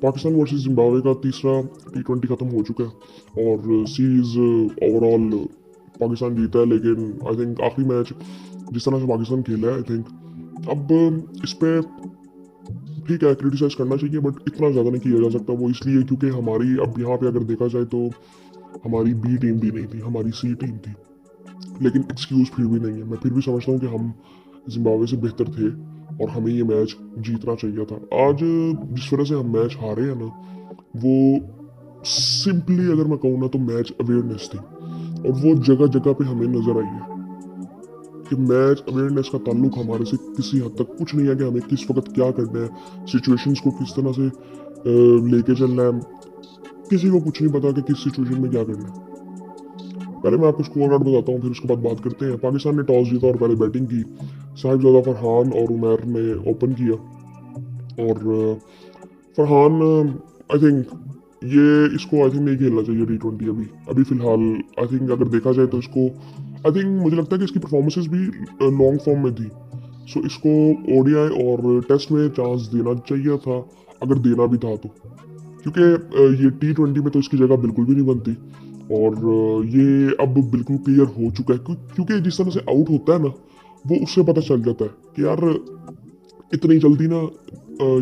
Pakistan versus Zimbabwe का तीसरा T20 खत्म हो चुका है और सीरीज ओवरऑल पाकिस्तान जीता है, लेकिन आई थिंक आखिरी मैच जिस तरह से पाकिस्तान खेला है, आई थिंक अब इस पे ठीक है क्रिटिसाइज करना चाहिए, बट इतना ज़्यादा नहीं किया जा सकता। वो इसलिए क्योंकि हमारी अब यहाँ पे अगर देखा जाए तो हमारी बी टीम भी नहीं थी, हमारी सी टीम थी, लेकिन एक्सक्यूज फिर भी नहीं है। मैं फिर भी समझता हूँ कि हम जिम्बाब्वे से बेहतर थे और हमें ये मैच जीतना चाहिए था। आज जिस वजह से हम मैच हारे हैं ना, वो सिंपली अगर मैं कहूँ ना तो मैच अवेयरनेस थी, और वो जगह जगह पे हमें नजर आई है कि मैच अवेयरनेस का ताल्लुक हमारे से किसी हद तक कुछ नहीं है कि हमें किस वक्त क्या करना है, सिचुएशंस को किस तरह से लेके चलना है। किसी को कुछ नहीं पता कि किस सिचुएशन में क्या करना है। पहले मैं आपको स्कोर कार्ड बताता हूँ, फिर उसके बाद बात करते हैं। पाकिस्तान ने टॉस जीता और पहले बैटिंग की। साहिबजादा फरहान और उमर ने ओपन किया और फरहान आई थिंक ये इसको आई थिंक नहीं खेलना चाहिए T20 अभी अभी फिलहाल। आई थिंक अगर देखा जाए तो इसको आई थिंक मुझे लगता है कि इसकी परफॉर्मेंसेस भी लॉन्ग फॉर्म में थी, सो इसको ओडीआई और टेस्ट में चांस देना चाहिए था, अगर देना भी था तो, क्योंकि ये T20 में तो इसकी जगह बिल्कुल भी नहीं बनती। और ये अब बिल्कुल क्लियर हो चुका है क्योंकि जिस तरह से आउट होता है ना, वो उससे पता चल जाता है कि यार इतनी जल्दी ना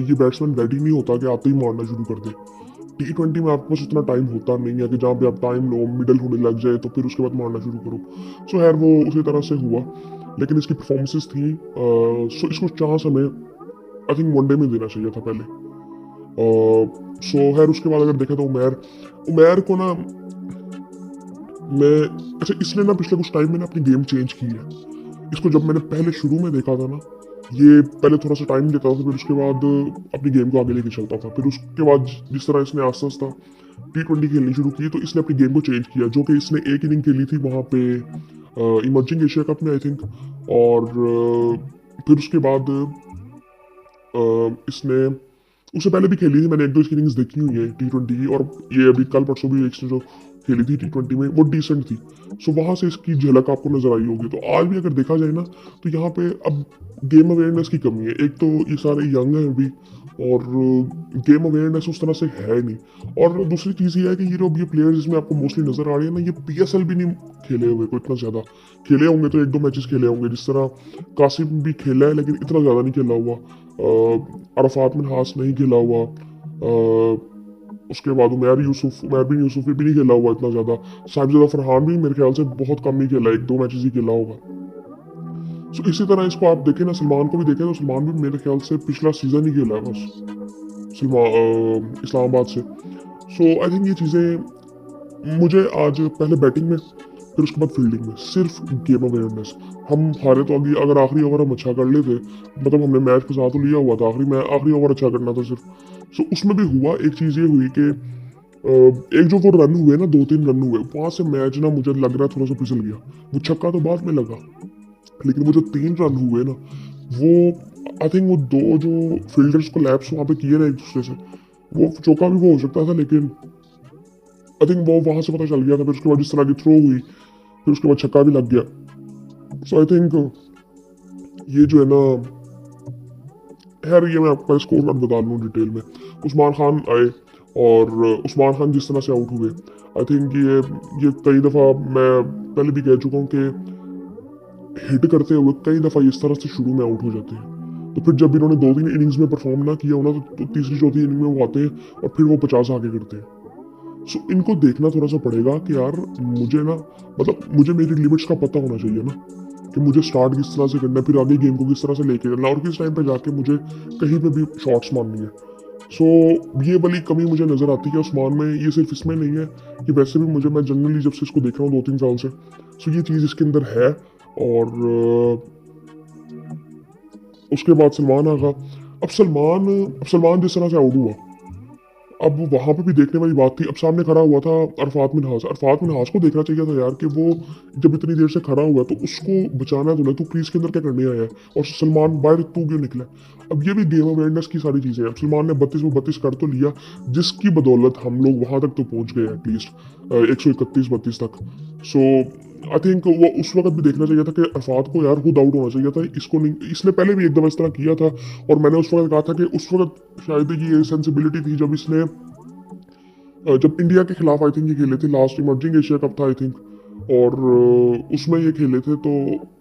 ये बैट्समैन रेडी नहीं होता कि आते ही मारना शुरू कर दे। T20 में आपके पास इतना टाइम होता नहीं है कि जहाँ पे आप टाइम लो, मिडल होने लग जाए तो फिर उसके बाद मारना शुरू करो। सो खैर वो उसी तरह से हुआ, लेकिन इसकी परफॉर्मेंसेस थी, सो इसको चांस हमें आई थिंक वनडे में देना चाहिए था पहले। सो खैर उसके बाद अगर देखें तो उमर उमर को ना मैं अच्छा इसने ना पिछले कुछ टाइम में ना अपनी गेम चेंज की है। इसको जब मैंने पहले शुरू में देखा था ना, ये पहले थोड़ा सा टाइम लेता था, फिर उसके बाद अपनी गेम को आगे लेके चलता था। फिर उसके बाद जिस तरह इसने आस्ता आस्ता T20 खेलनी शुरू की, तो इसने अपनी गेम को चेंज किया। जो कि इसने एक इनिंग खेली थी वहाँ पे इमर्जिंग एशिया कप में आई थिंक, और फिर उसके बाद इसने उससे पहले भी खेली थी। मैंने एक दो इसकी इनिंग्स देखी हुई है T20 की, और ये अभी कल परसों भी इसने जो खेली थी T20 में वो डिसेंट थी। सो वहाँ से इसकी झलक आपको नजर आई होगी। तो आज भी अगर देखा जाए ना, तो यहाँ पे अब गेम अवेयरनेस की कमी है। एक तो ये सारे यंग हैं अभी, और गेम अवेयरनेस उस तरह से है नहीं। और दूसरी चीज़ ये है कि ये जो ये प्लेयर्स इसमें आपको मोस्टली नजर आ रहे हैं ना, ये PSL भी नहीं खेले हुए को इतना ज़्यादा। खेले होंगे तो एक दो मैचेस खेले होंगे, जिस तरह कासिम भी खेला है लेकिन इतना ज़्यादा नहीं खेला हुआ। अरफात मिनहास नहीं खेला हुआ। उसके बाद उमर बिन यूसुफ भी नहीं खेला हुआ इतना ज़्यादा। साहिबजादा फरहान भी मेरे ख्याल से बहुत कम ही खेला, एक दो मैचेस ही खेला होगा। सो इसी तरह इसको आप देखें ना, सलमान को भी देखें तो सलमान भी मेरे ख्याल से पिछला सीजन ही खेला है बस सलमान इस्लामाबाद से। सो आई थिंक ये चीज़ें मुझे आज पहले बैटिंग में, फिर उसके बाद फील्डिंग में सिर्फ गेम अवेयरनेस। हम हारे तो अगर आखिरी ओवर हम अच्छा कर लेते, मतलब हमने मैच को साथ तो लिया हुआ था, आखिरी ओवर अच्छा करना था सिर्फ। सो उसमें भी हुआ, एक चीज़ ये हुई कि एक जो वो रन हुए ना, 2-3 रन हुए, वहां से मैच ना मुझे लग रहा है थोड़ा सा फिसल गया। वो छक्का तो बाद में लगा, लेकिन वो जो 3 रन हुए ना, वो आई थिंक वो दो जो फील्डर्स को लैप्स वहाँ पे किए ना एक दूसरे से, वो चौका भी वो हो सकता था, लेकिन आई थिंक वो वहां से पता चल गया था। फिर उसके बाद जिस तरह की थ्रो हुई, फिर उसके बाद छक्का भी लग गया। सो आई थिंक ये जो है ना, खैर ये मैं आपका स्कोर कार्ड बता दूँ डिटेल में। उस्मान खान आए, और उस्मान खान जिस तरह से आउट हुए, आई थिंक ये कई दफ़ा मैं पहले भी कह चुका हूँ कि हिट करते हुए कई दफ़ा इस तरह से शुरू में आउट हो जाते हैं। तो फिर जब इन्होंने 2-3 इनिंग्स में परफॉर्म ना किया होना, तो तीसरी चौथी इनिंग में वो आते हैं और फिर वो 50 आगे करते हैं। सो इनको देखना थोड़ा सा पड़ेगा कि यार मुझे ना, मतलब मुझे मेरी लिमिट्स का पता होना चाहिए ना, कि मुझे स्टार्ट किस तरह से करना है, फिर आगे गेम को किस तरह से लेके चलना, और किस टाइम पे जाके मुझे कहीं पे भी शॉट्स मारनी है। सो ये वाली कमी मुझे नज़र आती है उस्मान में। ये सिर्फ इसमें नहीं है, कि वैसे भी मैं जनरली जब से इसको देख रहा हूँ 2-3 साल से, सो ये चीज़ इसके अंदर है। और उसके बाद सलमान आ गया। अब सलमान जिस तरह से आउट हुआ, अब वहां पे भी देखने वाली बात थी। अब सामने खड़ा हुआ था अरफात मिनहास को देखना चाहिए था यार, कि वो जब इतनी देर से खड़ा हुआ तो उसको बचाना है तूने, तू क्रीज के अंदर क्या करने आया है, और सलमान बाहर तू क्यों निकला। अब ये भी गेम अवेयरनेस की सारी चीजें हैं। अब सलमान ने 32 में 32 कर तो लिया, जिसकी बदौलत हम लोग वहां तक तो पहुंच गए एटलीस्ट 131-32 तक। सो आई थिंक वो उस वक्त भी देखना चाहिए था कि अरफात को यार खुद आउट होना चाहिए था, इसको नहीं। इसने पहले भी एक दफ़ा इस तरह किया था और मैंने उस वक्त कहा था कि उस वक्त शायद ये सेंसिबिलिटी थी जब इसने जब इंडिया के खिलाफ आई थिंक ये खेले थे, लास्ट इमर्जिंग एशिया कप था आई थिंक, और उसमें ये खेले थे, तो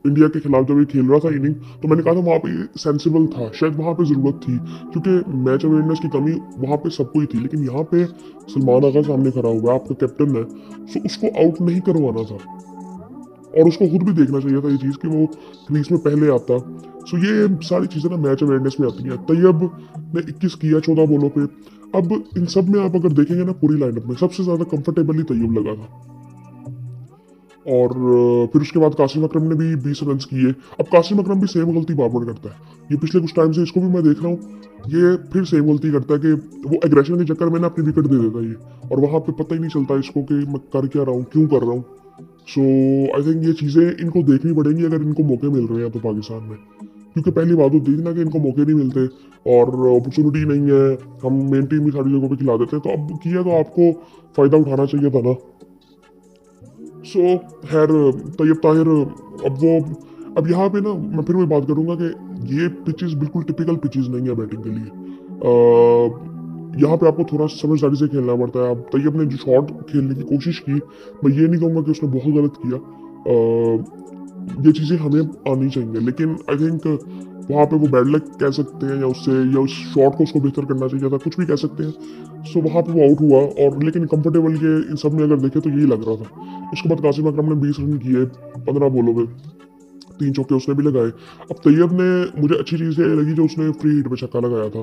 इंडिया के खिलाफ जब ये खेल रहा था इनिंग, तो मैंने कहा था वहाँ पे सेंसिबल था, शायद वहाँ पे ज़रूरत थी, क्योंकि मैच अवेयरनेस की कमी वहाँ पे सबको ही थी। लेकिन यहाँ पे सलमान आगा सामने खड़ा हुआ है, आपका कैप्टन है, सो उसको आउट नहीं करवाना था और उसको खुद भी देखना चाहिए था ये चीज़ कि वो क्रीज में पहले आता। सो ये सारी चीज़ें ना मैच अवेयरनेस में आती हैं। तैयब ने 21 किया 14 बॉलों पे। अब इन सब में आप अगर देखेंगे ना पूरी लाइनअप में सबसे ज़्यादा कंफर्टेबली तैयब लगा था, और फिर उसके बाद कासिम अकरम ने भी 20 रन किए। अब कासिम अकरम भी सेम गलती बार बार करता है, ये पिछले कुछ टाइम से इसको भी मैं देख रहा हूँ, ये फिर सेम गलती करता है कि वो एग्रेशन के चक्कर में ना अपनी विकेट दे देता है ये, और वहाँ पे पता ही नहीं चलता इसको कि मैं कर क्या रहा हूँ, क्यों कर रहा हूँ। सो आई थिंक ये चीज़ें इनको देखनी पड़ेंगी अगर इनको मौके मिल रहे हैं तो पाकिस्तान में, क्योंकि पहली बात होती थी ना कि इनको मौके नहीं मिलते और अपॉर्चुनिटी नहीं है, हम मेन टीम ही सारी जगहों पे खिला देते हैं, तो अब किया तो आपको फ़ायदा उठाना चाहिए था ना। सो खैर तैयब ताहिर, अब यहाँ पे ना मैं फिर वही बात करूँगा कि ये पिचेस बिल्कुल टिपिकल पिचेस नहीं है बैटिंग के लिए। यहाँ पे आपको थोड़ा समझदारी से खेलना पड़ता है। अब तैयब ने जो शॉट खेलने की कोशिश की, मैं ये नहीं कहूँगा कि उसने बहुत गलत किया, ये चीज़ें हमें आनी चाहिए, लेकिन आई थिंक वहाँ पे वो बैड लक कह सकते हैं, या उससे या उस शॉट को उसको बेहतर करना चाहिए था, कुछ भी कह सकते हैं। सो वहाँ पे वो आउट हुआ, और लेकिन कंफर्टेबल ये इन सब में अगर देखे तो यही लग रहा था। उसके बाद कासिम अकरम ने 20 रन किए 15 बॉलों में, 3 चौके उसने भी लगाए। अब तैयब ने, मुझे अच्छी चीज़ ये लगी जो उसने फ्री हिट पे छक्का लगाया था,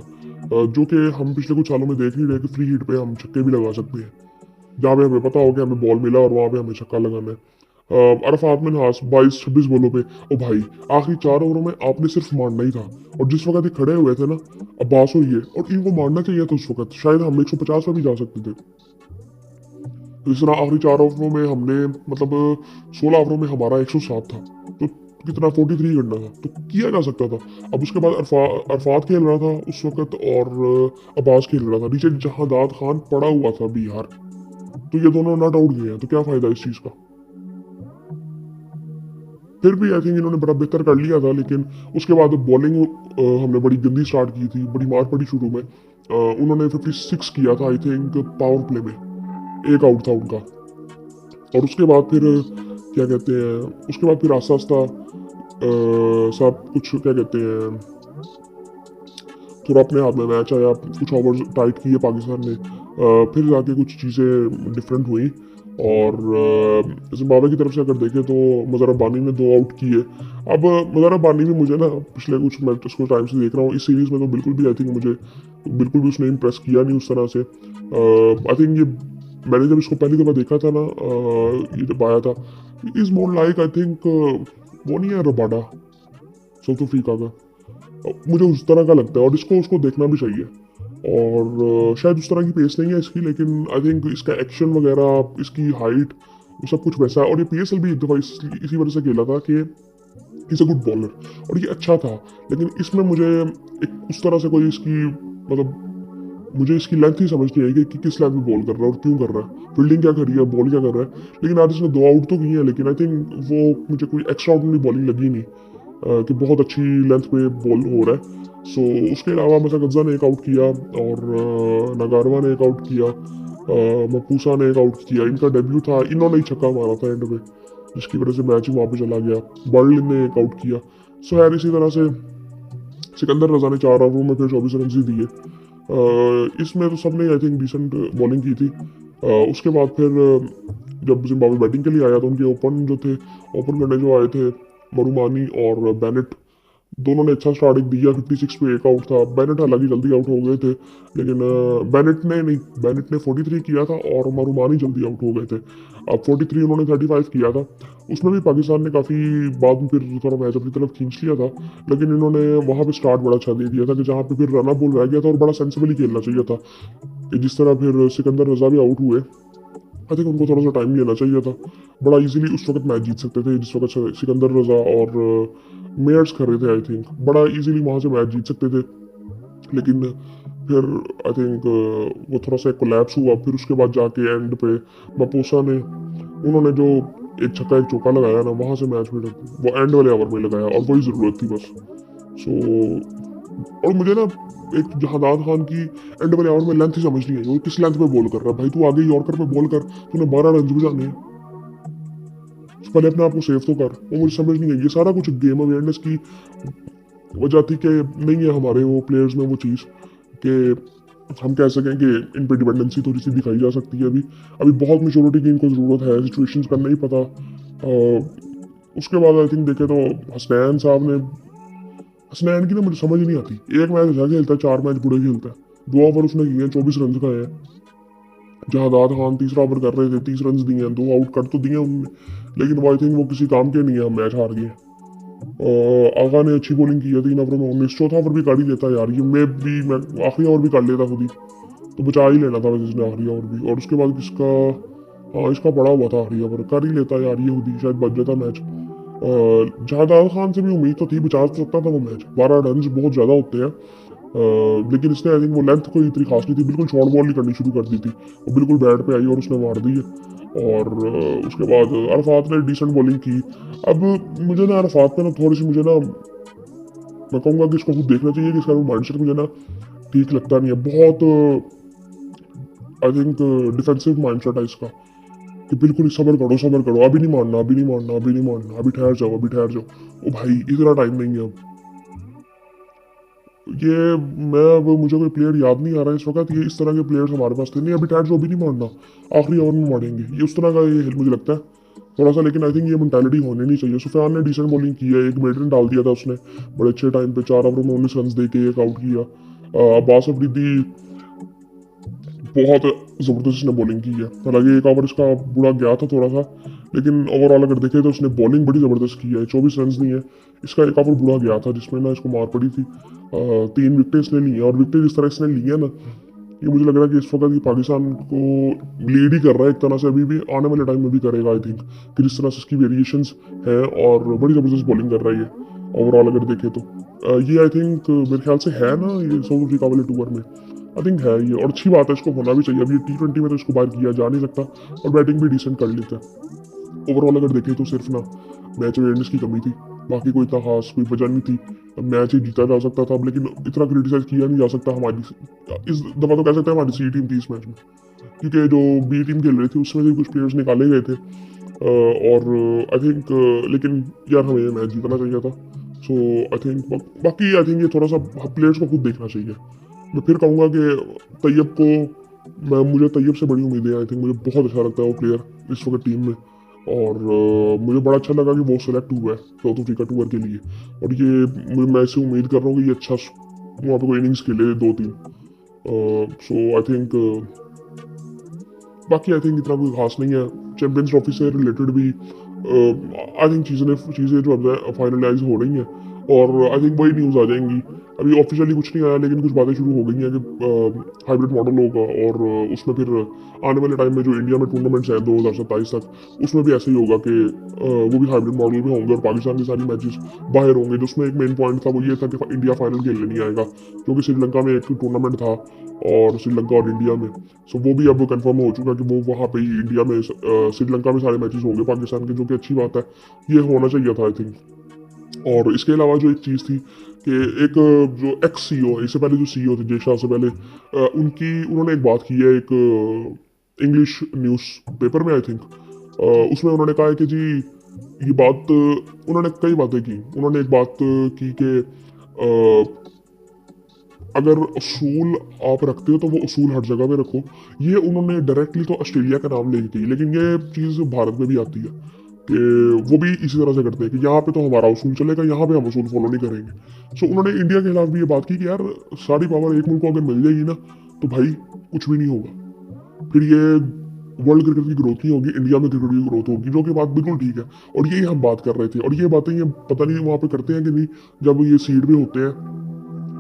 जो कि हम पिछले कुछ सालों में देख नहीं रहे कि फ्री हिट पे हम छक्के भी लगा सकते हैं, जहाँ पे हमें पता हो कि हमें बॉल मिला और वहाँ पे हमें छक्का लगाना है। अरफात मिन्हास 22-26 बॉलों पे, ओ भाई आखिरी 4 ओवरों में आपने सिर्फ मारना ही था, और जिस वक्त ये खड़े हुए थे ना अब्बास और ये, और इनको मारना चाहिए था उस वक्त, शायद हम 150 पे भी जा सकते थे। तो इस तरह आखिरी 4 ओवरों में हमने, मतलब 16 ओवरों में हमारा 107 था, तो कितना 43 करना था, तो किया जा सकता था। अब उसके बाद अरफात खेल रहा था उस वक्त, और अब्बास खेल रहा था, नीचे जहादात खान पड़ा हुआ था बिहार, तो ये दोनों नॉट आउट गए हैं, तो क्या फायदा इस चीज़ का। फिर भी आई थिंक इन्होंने बड़ा बेहतर कर लिया था, लेकिन उसके बाद बॉलिंग हमने बड़ी गंदी स्टार्ट की थी, बड़ी मार पड़ी शुरू में। उन्होंने 56 किया था आई थिंक पावर प्ले में, एक आउट था उनका, और उसके बाद फिर क्या कहते हैं, उसके बाद फिर आस्ता आस्ता सब कुछ क्या कहते हैं, थोड़ा अपने हाथ में मैच आया, कुछ ओवर टाइट किए पाकिस्तान ने, फिर जाके कुछ चीज़ें डिफरेंट हुई, और जिम्बाब्वे की तरफ से अगर देखें तो मज़हर रब्बानी ने 2 आउट किए। अब मज़हर रब्बानी भी मुझे ना पिछले कुछ मैच को टाइम से देख रहा हूँ, इस सीरीज़ में तो बिल्कुल भी आई थिंक मुझे बिल्कुल भी उसने इम्प्रेस किया नहीं उस तरह से। आई थिंक ये मैंने जब इसको पहली दफ़ा देखा था ना, ये जब आया था, is more like I think वो नहीं है रबाडा साउथ अफ्रीका का, मुझे उस तरह का लगता है, और इसको उसको देखना भी चाहिए। और शायद उस तरह की पेस नहीं है इसकी, लेकिन आई थिंक इसका एक्शन वगैरह, इसकी हाइट, वो सब कुछ वैसा है। और ये पीएसएल भी एक दफ़ा इसी वजह से खेला था कि इज़ अ गुड बॉलर, और ये अच्छा था, लेकिन इसमें मुझे एक उस तरह से कोई इसकी, मतलब मुझे इसकी लेंथ ही समझ नहीं आई कि किस लेंथ में बॉल कर रहा है और क्यों कर रहा है, फील्डिंग क्या कर रही है, बॉल क्या कर रहा है। लेकिन आज इसने 2 आउट तो किए हैं, लेकिन आई थिंक वो मुझे कोई एक्स्ट्रा ऑर्डिनरी बॉलिंग लगी नहीं, कि बहुत अच्छी लेंथ पे बॉल हो रहा है। सो उसके अलावा मसकज्जा ने एक आउट किया, और नगारवा ने एक आउट किया, मपूसा ने एक आउट किया, इनका डेब्यू था, इन्होंने ही छक्का मारा था एंड पे, जिसकी वजह से मैच ही वहाँ पे चला गया। बर्लिन ने एक आउट किया। सो यार इसी तरह से सिकंदर रजा ने 4 ओवरों में फिर 24 रन ही दिए। इसमें तो सबने आई थिंक डिसेंट बॉलिंग की थी। उसके बाद फिर जब जिम्बाब्वे बैटिंग के लिए आया तो उनके ओपन जो थे, ओपन करने जो आए थे मरुमानी और बेनेट, दोनों ने अच्छा स्टार्ट दिया। 56 पे एक आउट था, बेनेट हालांकि जल्दी आउट हो गए थे, लेकिन बेनेट ने 43 किया था और मरुमानी जल्दी आउट हो गए थे। अब 43 उन्होंने 35 किया था, उसमें भी पाकिस्तान ने काफ़ी बाद में फिर थोड़ा मैच अपनी तरफ खींच लिया था, लेकिन इन्होंने वहाँ पे स्टार्ट बड़ा अच्छा दे दिया था कि जहाँ पे फिर रन अप बॉल रह गया था और बड़ा सेंसिबली खेलना चाहिए था, कि जिस तरह फिर सिकंदर रजा भी आउट हुए। आई थिंक उनको थोड़ा सा टाइम लेना चाहिए था, बड़ा इजीली उस वक्त मैच जीत सकते थे जिस वक्त सिकंदर रजा और मेयर्स कर रहे थे, आई थिंक बड़ा इजीली वहाँ से मैच जीत सकते थे। लेकिन फिर आई थिंक वो थोड़ा सा कोलैप्स हुआ, फिर उसके बाद जाके एंड पे मपोसा ने, उन्होंने जो एक छक्का एक चौका लगाया ना, वहाँ से मैच फिर वो एंड वाले ओवर में लगाया और वही ज़रूरत थी बस। सो और मुझे ना एक जहादात खान की एंड वाले ओवर में लेंथ ही समझ नहीं आई, वो किस लेंथ पे बॉल कर रहा है भाई, तू आगे यॉर्कर पे बॉल कर, तूने 12 रन बजाने हैं, तो पहले अपने आप को सेव तो कर। वो मुझे समझ नहीं आई, ये सारा कुछ गेम अवेयरनेस की वजह थी कि नहीं है हमारे वो प्लेयर्स में वो चीज़ कि हम कह सकें कि इन पे डिपेंडेंसी थोड़ी सी दिखाई जा सकती है। अभी अभी बहुत मेच्योरिटी की इनको ज़रूरत है, सिचुएशंस का नहीं पता। उसके बाद आई थिंक देखे तो हसनैन साहब ने, हसनैन की ना मुझे समझ ही नहीं आती, एक मैच अच्छा खेलता है, 4 मैच बुरे खेलता है। 2 ओवर उसने किए हैं, 24 रन खाए हैं। जहादात खान तीसरा ओवर कर रहे थे, 30 रन दिए हैं, 2 आउट कर तो दिए उन्होंने, लेकिन वो आई थिंक वो किसी काम के नहीं है, हम मैच हार गए। आगा ने अच्छी बॉलिंग की है, 3 ओवर में 19, चौथा ओवर भी काट ही लेता यार, ये मैं आखिरी ओवर भी काट लेता खुद ही, तो बचा ही लेना था वैसे इसने आखिरी ओवर भी। और उसके बाद किसका, हाँ इसका पड़ा हुआ था आखिरी ओवर, कर ही लेता यार ये खुद ही, शायद बच जाता मैच। जहादात खान से भी उम्मीद तो थी, बचा सकता था वो मैच, 12 रन बहुत ज़्यादा होते हैं। लेकिन इसने आई थिंक वो लेंथ कोई इतनी खास नहीं थी, बिल्कुल शॉर्ट बॉल ही करनी शुरू कर दी थी, वो बिल्कुल बैट पे आई और उसने मार दी है। और उसके बाद अरफात ने डिसेंट बॉलिंग की। अब मुझे ना अरफात पे ना थोड़ी सी, मुझे ना, मैं कहूँगा कि इसको खुद देखना चाहिए कि इसका माइंडसेट मुझे ना ठीक लगता नहीं है बहुत। आई थिंक डिफेंसिव माइंडसेट है इसका, कि बिल्कुल सबर करो, अभी नहीं मारना, अभी नहीं मारना, अभी नहीं मारना, अभी ठहर जाओ, अभी ठहर जाओ। ओ भाई इतना टाइम नहीं है अब। ये मैं अब मुझे कोई प्लेयर याद नहीं आ रहा है इस वक्त, ये इस तरह के प्लेयर्स हमारे पास थे नहीं, अभी ठहर जाओ, अभी नहीं मारना, आखिरी ओवर में मारेंगे, ये उस तरह का ये मुझे लगता है थोड़ा सा। लेकिन आई थिंक ये मेंटालिटी होनी नहीं चाहिए। सुफियान ने डिसेंट बॉलिंग की है, एक मेडन डाल दिया था उसने बड़े अच्छे टाइम पे, 4 ओवर में 19 रन दे के एक आउट किया। अब्बास अफरीदी बहुत ज़बरदस्त ने बॉलिंग की है, हालांकि एक ओवर इसका बुरा गया था थोड़ा सा, लेकिन ओवरऑल अगर देखें तो उसने बॉलिंग बड़ी ज़बरदस्त की है, 24 रन दी है। इसका एक ओवर बुरा गया था जिसमें ना इसको मार पड़ी थी। 3 विकेटें इसने ली हैं, और विकेट जिस तरह इसने ली है ना, ये मुझे लग रहा है कि इस वक्त ये पाकिस्तान को लीड ही कर रहा है एक तरह से, अभी भी आने वाले टाइम में भी करेगा आई थिंक, कि जिस तरह से इसकी वेरिएशंस है, और बड़ी ज़बरदस्त बॉलिंग कर रहा है ये ओवरऑल अगर देखें तो। ये आई थिंक मेरे ख्याल से है ना ये साउथ अफ्रीका वाले टूर में, आई थिंक है ये, और अच्छी बात है, इसको होना भी चाहिए। अभी T20 में तो इसको बाहर किया जा नहीं सकता, और बैटिंग भी डिसेंट कर लेता है। ओवरऑल अगर देखें तो सिर्फ ना मैच अवेयरनेस की कमी थी, बाकी कोई इतना खास कोई वजह नहीं थी। मैच ही जीता जा सकता था, लेकिन इतना क्रिटिसाइज किया नहीं जा सकता। हमारी इस दफ़ा तो कह सकते हैं हमारी सी टीम थी इस मैच में, क्योंकि जो बी टीम खेल रही थी उसमें से कुछ प्लेयर्स निकाले गए थे। और आई थिंक लेकिन यार हमें ये मैच जीतना चाहिए था। सो आई थिंक बाकी आई थिंक ये थोड़ा सा प्लेयर्स को खुद देखना चाहिए। मैं फिर कहूँगा कि तैयब को, मुझे तैयब से बड़ी उम्मीदें हैं। आई थिंक मुझे बहुत अच्छा लगता है वो प्लेयर इस वक्त टीम में, और मुझे बड़ा अच्छा लगा कि वो सेलेक्ट हुआ है साउथ अफ्रीका टूर के लिए। और ये मैं इससे उम्मीद कर रहा हूँ कि ये अच्छा वहाँ पे कोई इनिंग्स खेले 2-3। सो आई थिंक बाकी आई थिंक इतना कोई खास नहीं है। चैंपियंस ट्रॉफी से रिलेटेड भी आई थिंक चीज़ें जो अब फाइनलाइज हो रही हैं, और आई थिंक वही न्यूज़ आ जाएंगी। अभी ऑफिशियली कुछ नहीं आया, लेकिन कुछ बातें शुरू हो गई हैं कि हाइब्रिड मॉडल होगा, और उसमें फिर आने वाले टाइम में जो इंडिया में टूर्नामेंट्स हैं 2027 तक, उसमें भी ऐसे ही होगा कि वो भी हाइब्रिड मॉडल में होंगे, और पाकिस्तान की सारी मैचेस बाहर होंगे। जिसमें एक मेन पॉइंट था वो ये था कि इंडिया फाइनल खेलने नहीं आएगा, क्योंकि श्रीलंका में एक टूर्नामेंट था, और श्रीलंका और इंडिया में। सो वो भी अब कंफर्म हो चुका कि वो वहाँ पे ही इंडिया में श्रीलंका में सारे मैचेस होंगे पाकिस्तान के, जो कि अच्छी बात है, ये होना चाहिए था आई थिंक। और इसके अलावा जो एक चीज़ थी कि एक जो एक्स सीईओ है, इससे पहले जो सीईओ थे जय शाह से पहले, उन्होंने एक बात की है एक इंग्लिश न्यूज़ पेपर में आई थिंक। उसमें उन्होंने कहा है कि जी ये बात, उन्होंने कई बातें की। उन्होंने एक बात की कि अगर उसूल आप रखते हो तो वो उसूल हर जगह पे रखो। ये उन्होंने डायरेक्टली तो ऑस्ट्रेलिया का नाम लेके की, लेकिन ये चीज़ भारत में भी आती है कि वो भी इसी तरह से करते हैं कि यहाँ पे तो हमारा उसूल चलेगा, यहाँ पे हम उसूल फॉलो नहीं करेंगे। सो उन्होंने इंडिया के खिलाफ भी ये बात की कि यार सारी पावर एक मुल्क को अगर मिल जाएगी ना, तो भाई कुछ भी नहीं होगा। फिर ये वर्ल्ड क्रिकेट की ग्रोथ नहीं होगी, इंडिया में क्रिकेट की ग्रोथ होगी, जो कि बात बिल्कुल ठीक है। और यही हम बात कर रहे थे, और ये बातें ये पता नहीं वहाँ पे करते हैं कि नहीं, जब ये सीट पे होते हैं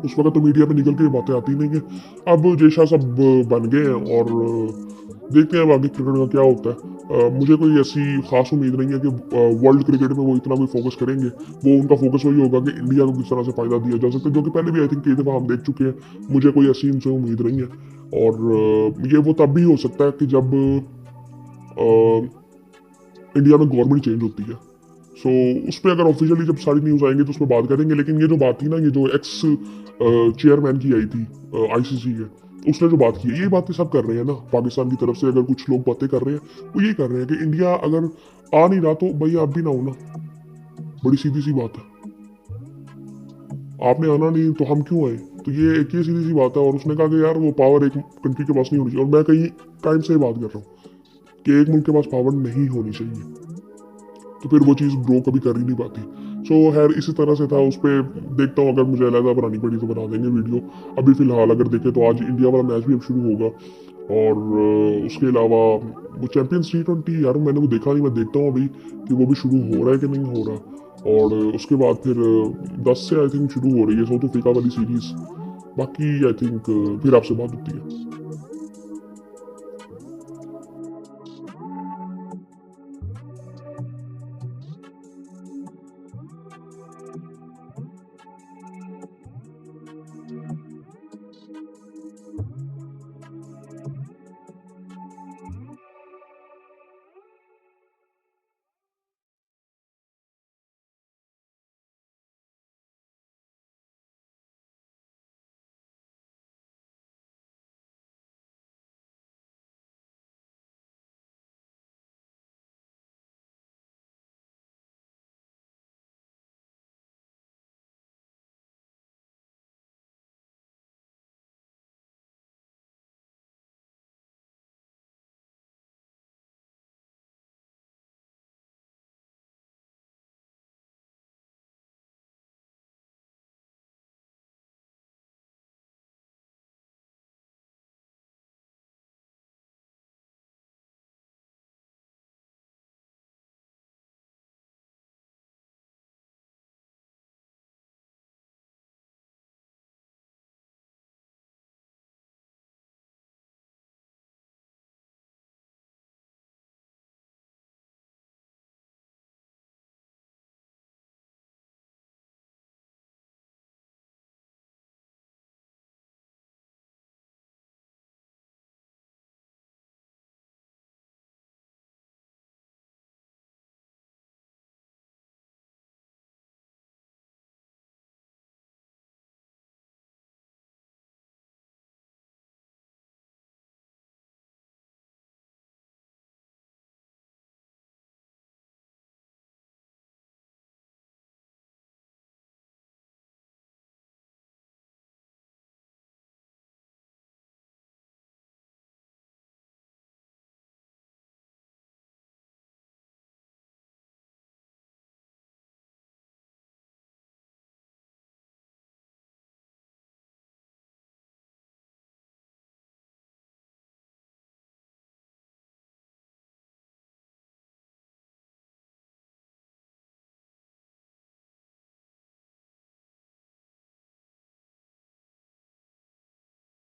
उस वक्त तो मीडिया में निकल के बातें आती नहीं है। अब जैसा सब बन गए हैं, और देखते हैं आगे क्रिकेट का क्या होता है। मुझे कोई ऐसी खास उम्मीद नहीं है कि वर्ल्ड क्रिकेट में वो इतना कोई फोकस करेंगे। वो उनका फोकस वही होगा कि इंडिया को किस तरह से फायदा दिया जा सकता है, जो कि पहले भी आई थिंक कई दफ़ा हम देख चुके हैं। मुझे कोई ऐसी उनसे उम्मीद नहीं है। और ये वो तब भी हो सकता है कि जब इंडिया में गवर्नमेंट चेंज होती है। सो उस पर अगर ऑफिशियली जब सारी न्यूज़ आएंगे तो उस पर बात करेंगे। लेकिन ये जो बात थी ना, ये जो एक्स चेयरमैन की आई थी आईसीसी के, उसने जो बात की है, ये बातें सब कर रहे हैं ना पाकिस्तान की तरफ से। अगर कुछ लोग बातें कर रहे हैं वो ये कर रहे हैं कि इंडिया अगर आ नहीं रहा तो भाई आप भी ना हो ना। बड़ी सीधी सी बात है, आपने आना नहीं तो हम क्यों आए। तो ये एक ही सीधी सी बात है। और उसने कहा कि यार वो पावर एक कंट्री के पास नहीं होनी चाहिए। और मैं कहीं टाइम से बात कर रहा हूँ कि एक मुल्क के पास पावर नहीं होनी चाहिए, तो फिर वो चीज़ ग्रो कभी कर ही नहीं पाती। सो खैर इसी तरह से था। उस पर देखता हूँ, अगर मुझे अलग बनानी पड़ी तो बना देंगे वीडियो। अभी फिलहाल अगर देखें तो आज इंडिया वाला मैच भी अब शुरू होगा। और उसके अलावा वो चैंपियंस T20 यार मैंने वो देखा नहीं। मैं देखता हूँ अभी कि वो भी शुरू हो रहा है कि नहीं हो रहा। और उसके बाद फिर 10 से आई थिंक शुरू हो रही है साउथ अफ्रीका वाली सीरीज। बाकी आई थिंक फिर आपसे बात होती है।